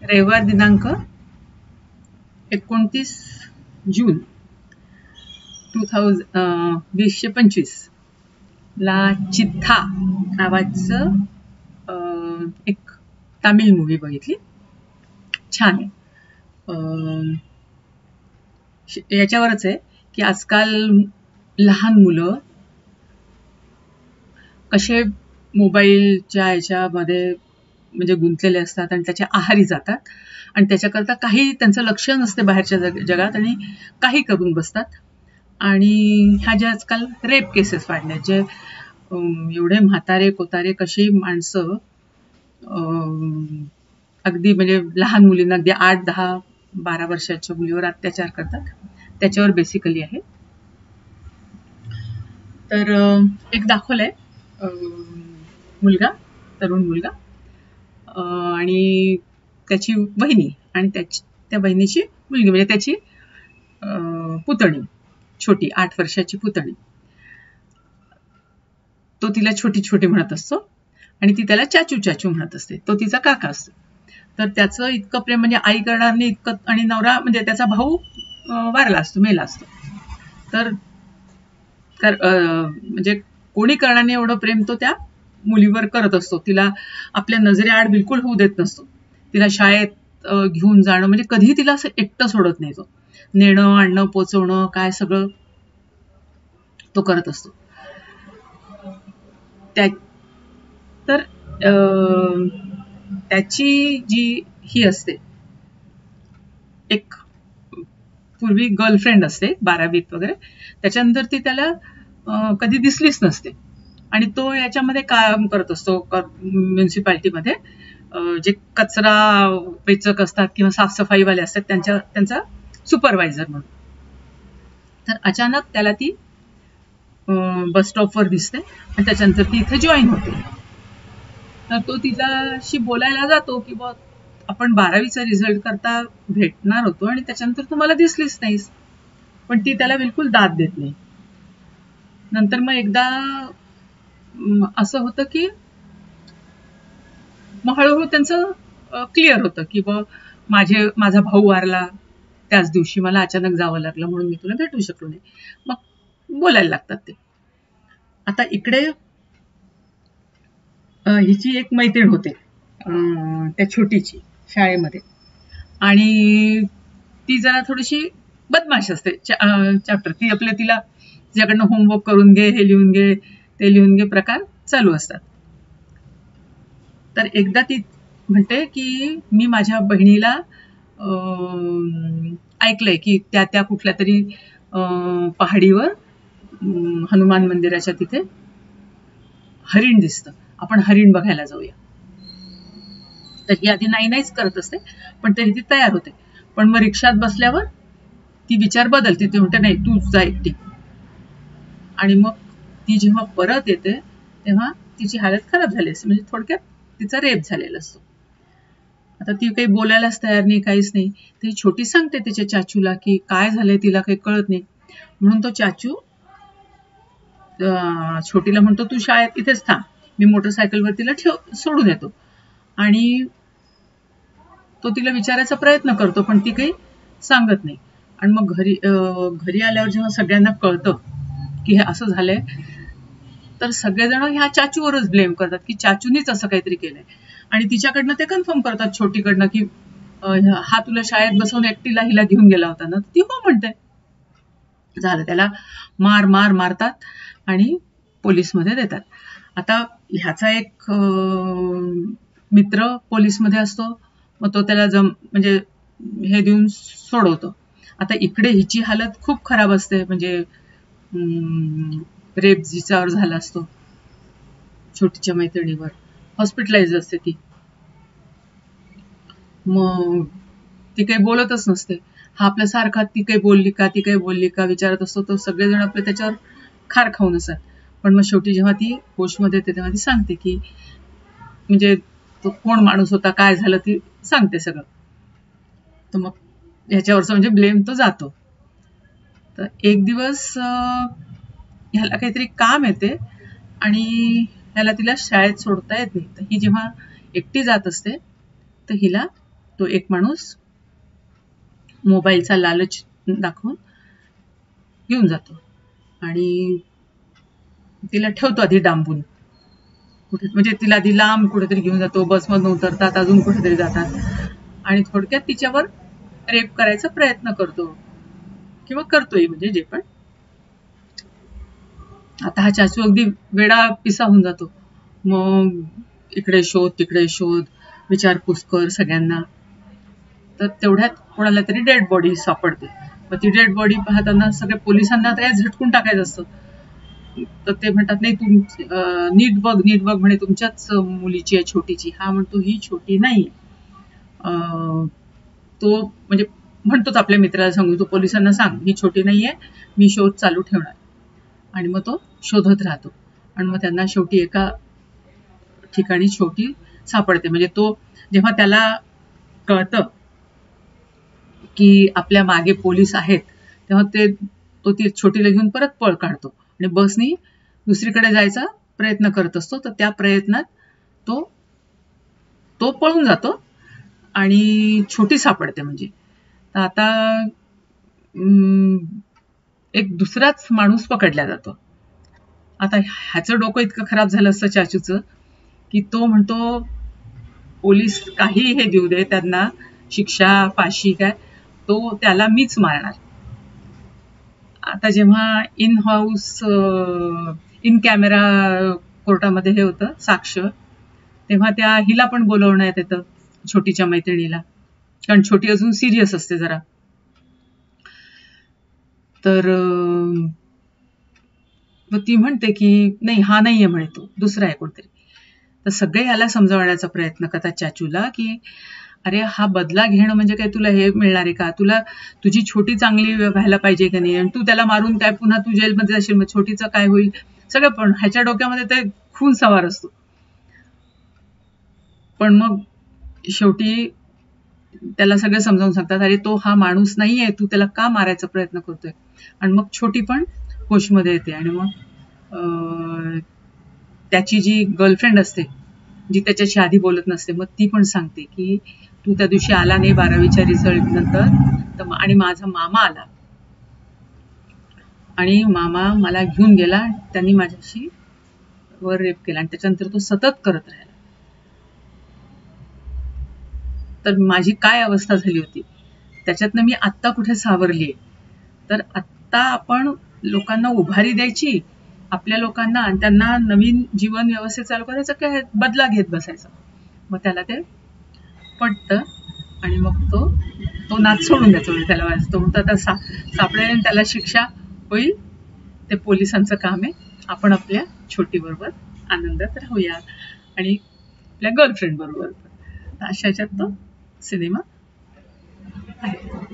रविवार दिनांक 29 जून 2025 ला चिथा नावाचं एक तामिळ मूवी बघितली. छान आहे. याच्यावरच आहे की आजकाल लहान मुलं कसे मोबाईलच्या याच्यामध्ये म्हणजे गुंतलेले असतात आणि त्याच्या आहारी जातात आणि त्याच्याकरता काही त्यांचं लक्ष नसते बाहेरच्या जगात आणि काही करून बसतात. आणि ह्या ज्या आजकाल रेप केसेस वाढल्यात, जे एवढे म्हातारे कोतारे कशी माणसं अगदी म्हणजे लहान मुलींना अगदी 8, 10, 12 वर्षाच्या मुलीवर अत्याचार करतात, त्याच्यावर बेसिकली आहे. तर एक दाखवलंय मुलगा, तरुण मुलगा आणि त्याची बहिणी आणि त्या बहिणीची मुलगी म्हणजे त्याची पुतणी, छोटी 8 वर्षाची पुतणी. तो तिला छोटी छोटी म्हणत असतो आणि ती त्याला चाचू चाचू म्हणत असते. तो तिचा काका असतो. तर त्याचं इतकं प्रेम म्हणजे आई करणार नाही इतकं, आणि नवरा म्हणजे त्याचा भाऊ वारला असतो, मेला असतो. तर म्हणजे कोणी करणार नाही एवढं प्रेम तो त्या मुलीवर करत असतो. तिला आपल्या नजरेआड बिलकुल होऊ देत नसतो. तिला शाळेत घेऊन जाणं म्हणजे कधीही तिला असं एकटं सोडत नाही. तो नेणं आणणं पोचवणं काय सगळं तो करत असतो. तर त्याची जी ही असते एक पूर्वी गर्लफ्रेंड असते 12वीत वगैरे, त्याच्यानंतर ती त्याला कधी दिसलीच नसते आणि तो याच्यामध्ये काम करत असतो म्युन्सिपाल्टीमध्ये, जे कचरा वेचक असतात किंवा साफसफाईवाले असतात त्यांचा सुपरवायझर म्हणून. तर अचानक त्याला ती बस स्टॉपवर दिसते आणि त्याच्यानंतर ती इथे जॉईन होते. तर तो तिच्याशी बोलायला जातो की बा आपण 12वीचा रिझल्ट करता भेटणार होतो आणि त्याच्यानंतर तू मला दिसलीच नाहीस. पण ती त्याला बिलकुल दाद देत नाही. नंतर मग एकदा असं होतं की मग हळूहळू त्यांचं क्लिअर होतं की बा माझा भाऊ वारला त्याच दिवशी, मला अचानक जावं लागलं म्हणून मी तुला भेटू शकलो नाही. मग बोलायला लागतात ते. आता इकडे हिची एक मैत्रीण होते त्या छोटीची शाळेमध्ये, आणि ती जरा थोडीशी बदमाश असते. चॅप्टर ती तिला तिच्याकडनं होमवर्क करून घे, हे लिहून घे, ते लिहून घे प्रकार चालू असतात. तर एकदा ती म्हणते की मी माझ्या बहिणीला ऐकलंय की त्या कुठल्या तरी पहाडीवर हनुमान मंदिराच्या तिथे हरिण दिसतं, आपण हरिण बघायला जाऊया. तर ही आधी नाहीच करत असते, पण तरी ती तयार होते. पण मग रिक्षात बसल्यावर ती विचार बदलते. ती म्हणते नाही तूच जा एकटी. आणि मग ती जेव्हा परत येते तेव्हा तिची हालत खराब झाली असते, म्हणजे थोडक्यात तिचा रेप झालेला असतो. आता ती काही बोलायलाच तयार नाही, काहीच नाही. ती छोटी सांगते तिच्या चाचूला की काय झालंय, तिला काही कळत नाही. म्हणून तो चाचू छोटीला म्हणतो तू शाळेत इथेच थांब, मी मोटरसायकलवर तिला सोडून येतो. आणि तो तिला विचारायचा प्रयत्न करतो पण ती काही सांगत नाही. आणि मग घरी आल्यावर जेव्हा सगळ्यांना कळतं की हे असं झालंय, तर सगळेजण ह्या चाचूवरच ब्लेम करतात की चाचूनीच असं काहीतरी केलंय. आणि तिच्याकडनं ते कन्फर्म करतात छोटीकडनं की हा तुला शाळेत बसवून एकटीला हिला घेऊन गेला होता ना. ती हो म्हणते. झालं, त्याला मारतात आणि पोलीसमध्ये देतात. आता ह्याचा एक मित्र पोलीसमध्ये असतो, मग तो त्याला म्हणजे हे देऊन सोडवतो. आता इकडे हिची हालत खूप खराब असते, म्हणजे रेप जिच्यावर झाला असतो छोटीच्या मैत्रिणीवर, हॉस्पिटलाइज असते ती. मग ती काही बोलतच नसते. हा आपल्या सारखा ती काही बोलली का विचारत असतो. तो सगळेजण आपले त्याच्यावर खार खाऊन असतात. पण मग शेवटी जेव्हा ती होशमध्ये येते तेव्हा ती सांगते की म्हणजे तो कोण माणूस होता, काय झालं, ती सांगते सगळं. तर मग ह्याच्यावरचं म्हणजे ब्लेम तो जातो. तर एक दिवस ह्याला काहीतरी काम येते आणि ह्याला तिला शाळेत सोडता येत नाही. तर ही जेव्हा एकटी जात असते तर हिला तो एक माणूस मोबाईलचा लालच दाखवून घेऊन जातो आणि तिला ठेवतो आधी डांबून कुठे, म्हणजे तिला आधी लांब कुठेतरी घेऊन जातो, बसमधून उतरतात, अजून कुठेतरी जातात आणि थोडक्यात तिच्यावर रेप करायचा प्रयत्न करतो किंवा करतोय, म्हणजे जे पण. आता हा चाचू अगदी वेडा पिसा होऊन जातो. मग इकडे शोध तिकडे शोध, विचारपूस कर सगळ्यांना. तर तेवढ्यात कोणाला तरी डेड बॉडी सापडते. मग ती डेड बॉडी पाहताना सगळ्या पोलिसांना काय झटकून टाकायचं असतं. तर ते म्हणतात नाही नीट बघ म्हणे, तुमच्याच मुलीची आहे छोटीची. हा म्हणतो ही छोटी नाही. तो म्हणजे म्हणतोच आपल्या मित्राला सांगून, तो पोलिसांना सांग ही छोटी नाहीये, मी शोध चालू ठेवणार. आणि मग तो शोधत राहतो आणि मग त्यांना शेवटी एका ठिकाणी छोटी सापडते. म्हणजे तो जेव्हा त्याला कळतं की आपल्या मागे पोलीस आहेत, तेव्हा तो ती छोटीला घेऊन परत पळ काढतो आणि बसनी दुसरीकडे जायचा प्रयत्न करत असतो. तर त्या प्रयत्नात तो पळून जातो आणि छोटी सापडते. म्हणजे तर आता एक दुसराच माणूस पकडला जातो. आता ह्याचं डोकं इतकं खराब झालं असतं चाचूचं, की तो म्हणतो पोलीस काही हे देऊ दे त्यांना, शिक्षा फाशी काय, तो त्याला मीच मारणार. आता जेव्हा इन कॅमेरा कोर्टामध्ये हे होतं साक्ष, तेव्हा त्या हिला पण बोलवण्यात येतं, छोटीच्या मैत्रिणीला, कारण छोटी अजून सिरियस असते जरा. तर ती म्हणते की नाही हा नाहीये म्हणे, तो दुसरा आहे कोणतरी. तर सगळे याला समजावण्याचा प्रयत्न करतात चाचूला की अरे हा बदला घेणं म्हणजे काय तुला हे मिळणार आहे का, तुला तुझी छोटी चांगली व्हायला पाहिजे का नाही, आणि तू त्याला मारून काय पुन्हा तू जेलमध्ये जाशील, मग छोटीचं काय होईल सगळं. पण ह्याच्या डोक्यामध्ये ते खून सवार असतो. पण मग शेवटी त्याला सगळं समजावून सांगतात अरे तो हा माणूस नाहीये, तू त्याला का मारायचा प्रयत्न करतोय. आणि मग छोटी पण होशमध्ये येते आणि मग त्याची जी गर्लफ्रेंड असते, जी त्याच्याशी आधी बोलत नसते, मग ती पण सांगते की तू त्या दिवशी आला नाही 12वीच्या रिझल्ट नंतर, आणि माझा मामा आला आणि मामा मला घेऊन गेला, त्यांनी माझ्याशी वर रेप केला आणि त्याच्यानंतर तो सतत करत राहिला. तर माझी काय अवस्था झाली होती, त्याच्यातनं मी आत्ता कुठे सावरलीये. तर आत्ता आपण लोकांना उभारी द्यायची, आपल्या लोकांना, आणि त्यांना नवीन जीवन व्यवस्थित चालू करायचं, काय बदला घेत बसायचा. मग त्याला ते पटतं आणि मग तो नाच सोडून द्यायचा. म्हणजे त्याला वाजतो म्हणतो आता सापडेल त्याला शिक्षा होईल, ते पोलिसांचं काम आहे, आपण आपल्या छोटीबरोबर आनंदात राहूया आणि आपल्या गर्लफ्रेंड बरोबर. अशाच्यात तो सिनेमा आहे.